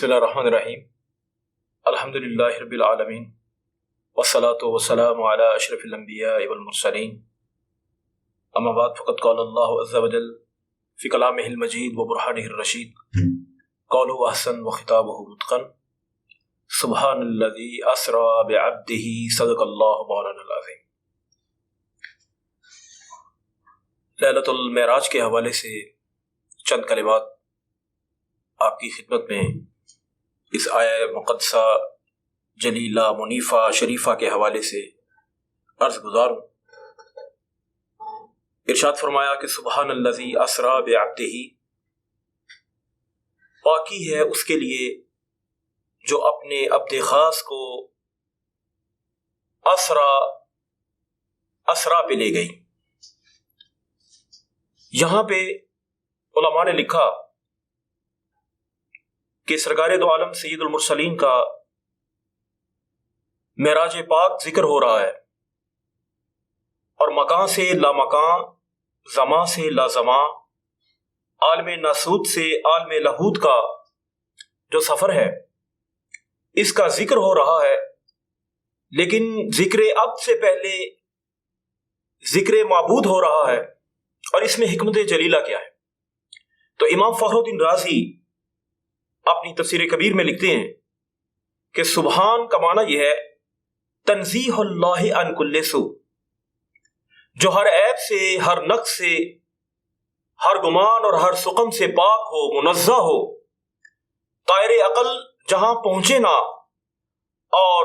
بسم اللہ الرحمن الرحیم الحمد للہ رب العالمین والصلاة والسلام علی اشرف الانبیاء والمرسلین اما بعد فقد قال اللہ عز وجل فی کلامہ المجید وبرہانہ الرشید قولہ احسن وخطابہ متقن سبحان الذی اسری بعبدہ صدق اللہ مولانا العظیم۔ لیلۃ المعراج کے حوالے سے چند کلمات آپ کی خدمت میں اس آیہ مقدسہ جلیلہ منیفہ شریفہ کے حوالے سے عرض گزار ہوں۔ ارشاد فرمایا کہ سبحان الذی اسری بعبدہ، پاکی ہے اس کے لیے جو اپنے عبد خاص کو اسرا پہ لے گئی۔ یہاں پہ علماء نے لکھا کہ سرکار دو عالم سید المرسلین کا معراج پاک ذکر ہو رہا ہے، اور مکان سے لامکان، زمان سے لازمان، عالم ناسوت سے عالم لاہوت کا جو سفر ہے اس کا ذکر ہو رہا ہے، لیکن ذکر اب سے پہلے ذکر معبود ہو رہا ہے، اور اس میں حکمت جلیلہ کیا ہے؟ تو امام فخر الدین رازی اپنی تفسیر کبیر میں لکھتے ہیں کہ سبحان کا معنی یہ ہے تنزیہ اللہ عن کل سوء، جو ہر عیب سے، ہر نقص سے، ہر گمان اور ہر سقم سے پاک ہو، منزہ ہو، طائر عقل جہاں پہنچے نہ، اور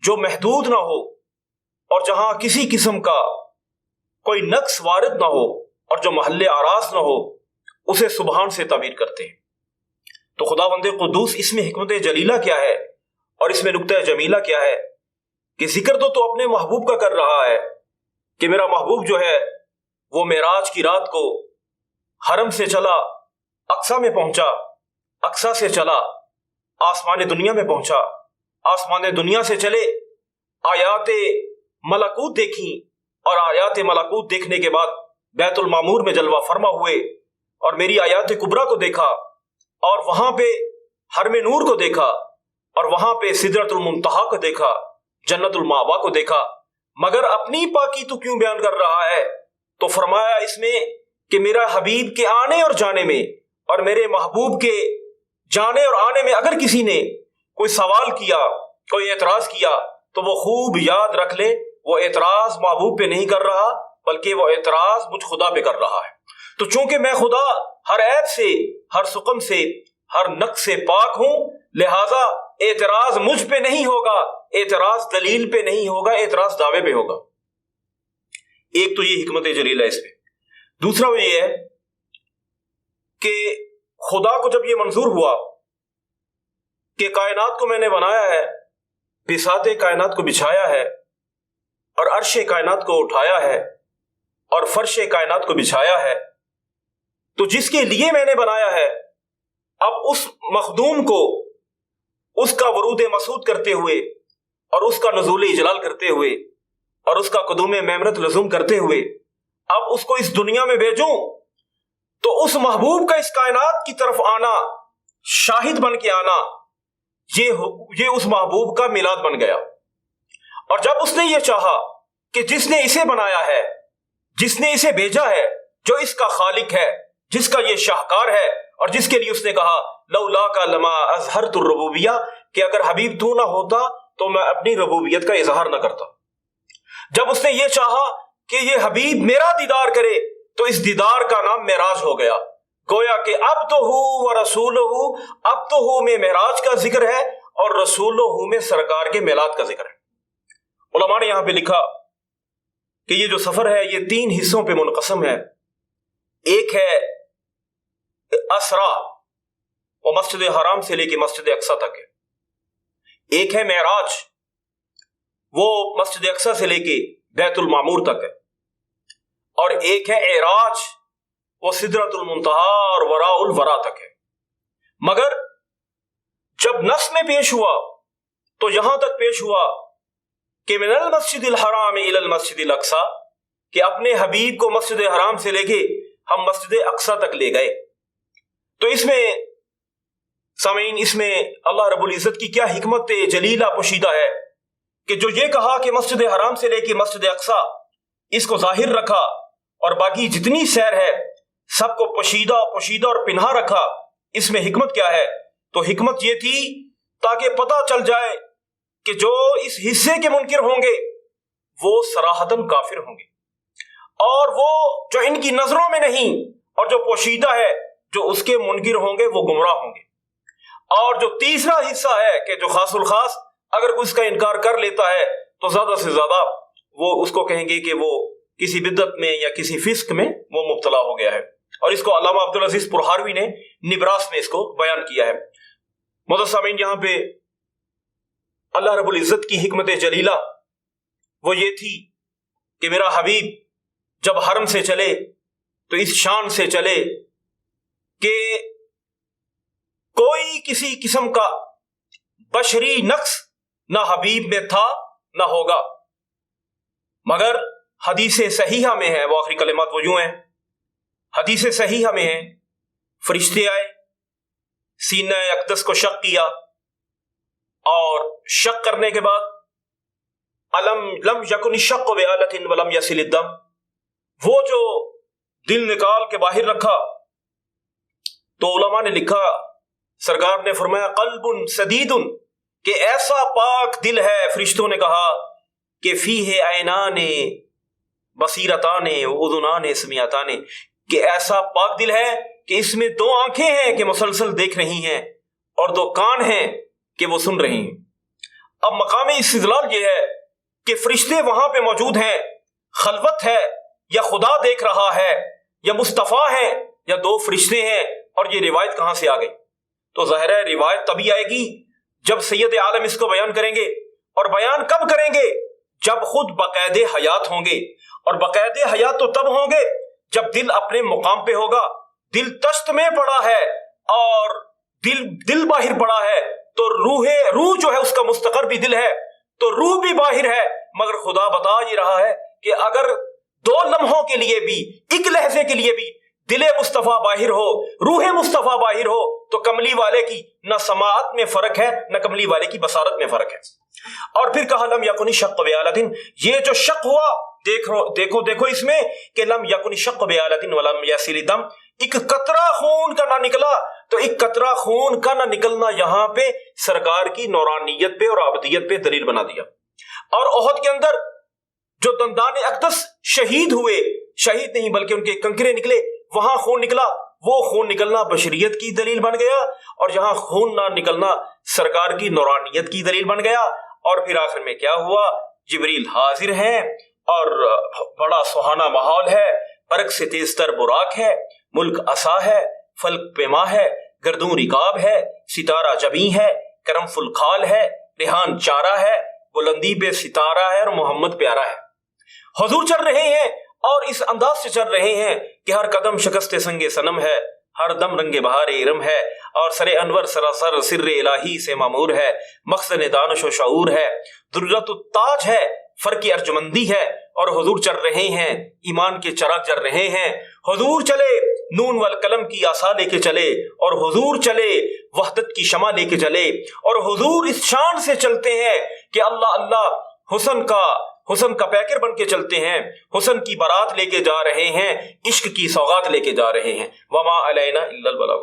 جو محدود نہ ہو، اور جہاں کسی قسم کا کوئی نقص وارد نہ ہو، اور جو محل آراز نہ ہو، اسے سبحان سے تعبیر کرتے ہیں۔ تو خداوند قدوس اس میں حکمت جلیلہ کیا ہے اور اس میں نکتہ جمیلہ کیا ہے کہ ذکر تو اپنے محبوب کا کر رہا ہے کہ میرا محبوب جو ہے وہ معراج کی رات کو حرم سے چلا، اقصیٰ میں پہنچا، اقصیٰ سے چلا، آسمان دنیا میں پہنچا، آسمان دنیا سے چلے، آیات ملکوت دیکھیں، اور آیات ملکوت دیکھنے کے بعد بیت المعمور میں جلوہ فرما ہوئے، اور میری آیات کبریٰ کو دیکھا، اور وہاں پہ حرم نور کو دیکھا، اور وہاں پہ سدرۃ المنتہا کو دیکھا، جنت المأوا کو دیکھا۔ مگر اپنی پاکی تو کیوں بیان کر رہا ہے؟ تو فرمایا اس میں کہ میرا حبیب کے آنے اور جانے میں، اور میرے محبوب کے جانے اور آنے میں اگر کسی نے کوئی سوال کیا، کوئی اعتراض کیا، تو وہ خوب یاد رکھ لے وہ اعتراض محبوب پہ نہیں کر رہا، بلکہ وہ اعتراض مجھ خدا پہ کر رہا ہے۔ تو چونکہ میں خدا ہر عیب سے، ہر سقم سے، ہر نقص سے پاک ہوں، لہٰذا اعتراض مجھ پہ نہیں ہوگا، اعتراض دلیل پہ نہیں ہوگا، اعتراض دعوے پہ ہوگا۔ ایک تو یہ حکمت جلیل ہے اس پہ۔ دوسرا وہ یہ ہے کہ خدا کو جب یہ منظور ہوا کہ کائنات کو میں نے بنایا ہے، بساط کائنات کو بچھایا ہے، اور عرش کائنات کو اٹھایا ہے، اور فرش کائنات کو بچھایا ہے، تو جس کے لیے میں نے بنایا ہے، اب اس مخدوم کو اس کا ورود مسعود کرتے ہوئے، اور اس کا نزول اجلال کرتے ہوئے، اور اس کا قدوم میمنت لزوم کرتے ہوئے اب اس کو اس دنیا میں بھیجوں، تو اس محبوب کا اس کائنات کی طرف آنا، شاہد بن کے آنا، یہ اس محبوب کا میلاد بن گیا۔ اور جب اس نے یہ چاہا کہ جس نے اسے بنایا ہے، جس نے اسے بھیجا ہے، جو اس کا خالق ہے، جس کا یہ شاہکار ہے، اور جس کے لیے اس نے کہا لولاک لما اظہرت الربوبیہ، کہ اگر حبیب تو نہ ہوتا تو میں اپنی ربوبیت کا اظہار نہ کرتا۔ جب اس نے یہ چاہا کہ یہ حبیب میرا دیدار کرے، تو اس دیدار کا نام معراج ہو گیا۔ گویا کہ اب تو ہو و رسول ہو، اب تو ہو میں معراج کا ذکر ہے، اور رسول ہو میں سرکار کے میلاد کا ذکر ہے۔ علماء نے یہاں پہ لکھا کہ یہ جو سفر ہے یہ 3 حصوں پہ منقسم ہے۔ ایک ہے اسرا، وہ مسجد حرام سے لے کے مسجد اقصیٰ تک ہے۔ ایک ہے معراج، وہ مسجد اقصیٰ سے لے کے بیت المعمور تک ہے۔ اور ایک ہے اعراج، وہ سدرۃ المنتہا اور وراء الورا تک ہے۔ مگر جب نص میں پیش ہوا تو یہاں تک پیش ہوا کہ من المسجد الحرام الی المسجد الاقصیٰ، کہ اپنے حبیب کو مسجد حرام سے لے کے ہم مسجد اقصیٰ تک لے گئے۔ تو اس میں سامعین، اس میں اللہ رب العزت کی کیا حکمت جلیلہ پوشیدہ ہے کہ جو یہ کہا کہ مسجد حرام سے لے کے مسجد اقصی اس کو ظاہر رکھا اور باقی جتنی سیر ہے سب کو پوشیدہ اور پنہا رکھا، اس میں حکمت کیا ہے؟ تو حکمت یہ تھی تاکہ پتہ چل جائے کہ جو اس حصے کے منکر ہوں گے وہ صراحتاً کافر ہوں گے، اور وہ جو ان کی نظروں میں نہیں اور جو پوشیدہ ہے جو اس کے منکر ہوں گے وہ گمراہ ہوں گے۔ اور جو تیسرا حصہ ہے کہ جو خاص الخاص اگر کوئی اس کا انکار کر لیتا ہے تو زیادہ سے زیادہ وہ اس کو کہیں گے کہ وہ کسی بدعت میں یا کسی فسق میں وہ مبتلا ہو گیا ہے، اور اس کو علامہ عبدالعزیز پرہاروی نے نبراس میں اس کو بیان کیا ہے۔ معزز سامعین، یہاں پہ اللہ رب العزت کی حکمت جلیلہ وہ یہ تھی کہ میرا حبیب جب حرم سے چلے تو اس شان سے چلے کہ کوئی کسی قسم کا بشری نقص نہ حبیب میں تھا نہ ہوگا، مگر حدیث صحیحہ میں ہے، وہ آخری کلمات وہ یوں ہیں، حدیث صحیحہ میں ہے، فرشتے آئے، سینہ اقدس کو شق کیا، اور شق کرنے کے بعد لم یکن الشق بآلۃ ولم یصل الدم، وہ جو دل نکال کے باہر رکھا تو علماء نے لکھا، سرکار نے فرمایا قلب سدید، کہ ایسا پاک دل ہے، فرشتوں نے کہا کہ فیہ عینان بصیرتان اذنان سمیعتان، کہ ایسا پاک دل ہے کہ اس میں دو آنکھیں ہیں کہ مسلسل دیکھ رہی ہیں اور دو کان ہیں کہ وہ سن رہی ہیں۔ اب مقام استدلال یہ ہے کہ فرشتے وہاں پہ موجود ہیں، خلوت ہے، یا خدا دیکھ رہا ہے، یا مصطفیٰ ہیں، یا دو فرشتے ہیں، اور یہ روایت کہاں سے آ گئی؟ تو ظاہر ہے روایت تبھی آئے گی جب سید عالم اس کو بیان کریں گے، اور بیان کب کریں گے؟ جب خود باقاعد حیات ہوں گے، اور باقاعد حیات تو تب ہوں گے جب دل اپنے مقام پہ ہوگا، دل تشت میں پڑا ہے اور دل باہر پڑا ہے، تو روح جو ہے اس کا مستقر بھی دل ہے، تو روح بھی باہر ہے، مگر خدا بتا یہ رہا ہے کہ اگر 2 لمحوں کے لیے بھی، ایک لحظے کے لیے بھی دل مصطفیٰ باہر ہو، روح مصطفیٰ باہر ہو، تو کملی والے کی نہ سماعت میں فرق ہے نہ کملی والے کی بصارت میں فرق ہے۔ اور پھر کہا لم یکن الشق بآلۃ، یہ جو شق ہوا دیکھو اس میں کہ لم یکن الشق بآلۃ ولم یصل الدم، ایک قطرہ خون کا نہ نکلا، تو ایک قطرہ خون کا نہ نکلنا یہاں پہ سرکار کی نورانیت پہ اور عبدیت پہ دلیل بنا دیا۔ اور احد کے اندر جو دندان اقدس شہید ہوئے، شہید نہیں بلکہ ان کے کنکرے نکلے، وہاں خون نکلا، وہ خون نکلنا بشریت کی دلیل بن گیا، اور جہاں خون نہ نکلنا سرکار کی نورانیت کی دلیل بن گیا۔ اور پھر آخر میں کیا ہوا؟ جبریل حاضر ہیں اور بڑا سہانا ماحول ہے، برق سے تیز تر براق ہے، ملک عصا ہے، فلک پیما ہے، گردوں رکاب ہے، ستارہ جبیں ہے، کرم فلخال ہے، ریحان چارہ ہے، بلندی پہ ستارہ ہے، اور محمد پیارا ہے۔ حضور چل رہے ہیں اور اس انداز سے چل رہے ہیں کہ ہر قدم شکست سنگ صنم ہے، ہر دم رنگ بہار ارم ہے، اور سر انور سراسر سر الہی سے معمور ہے، مقصد دانش و شعور ہے، درجت التاج ہے، فرق ارجمندی ہے، اور حضور چل رہے ہیں، ایمان کے چراغ جل رہے ہیں۔ حضور چلے نون والقلم کی عصا لے کے چلے، اور حضور چلے وحدت کی شمع لے کے چلے، اور حضور اس شان سے چلتے ہیں کہ اللہ اللہ حسن کا پیکر بن کے چلتے ہیں، حسن کی بارات لے کے جا رہے ہیں، عشق کی سوغات لے کے جا رہے ہیں۔ وما علینا الا البلاغ۔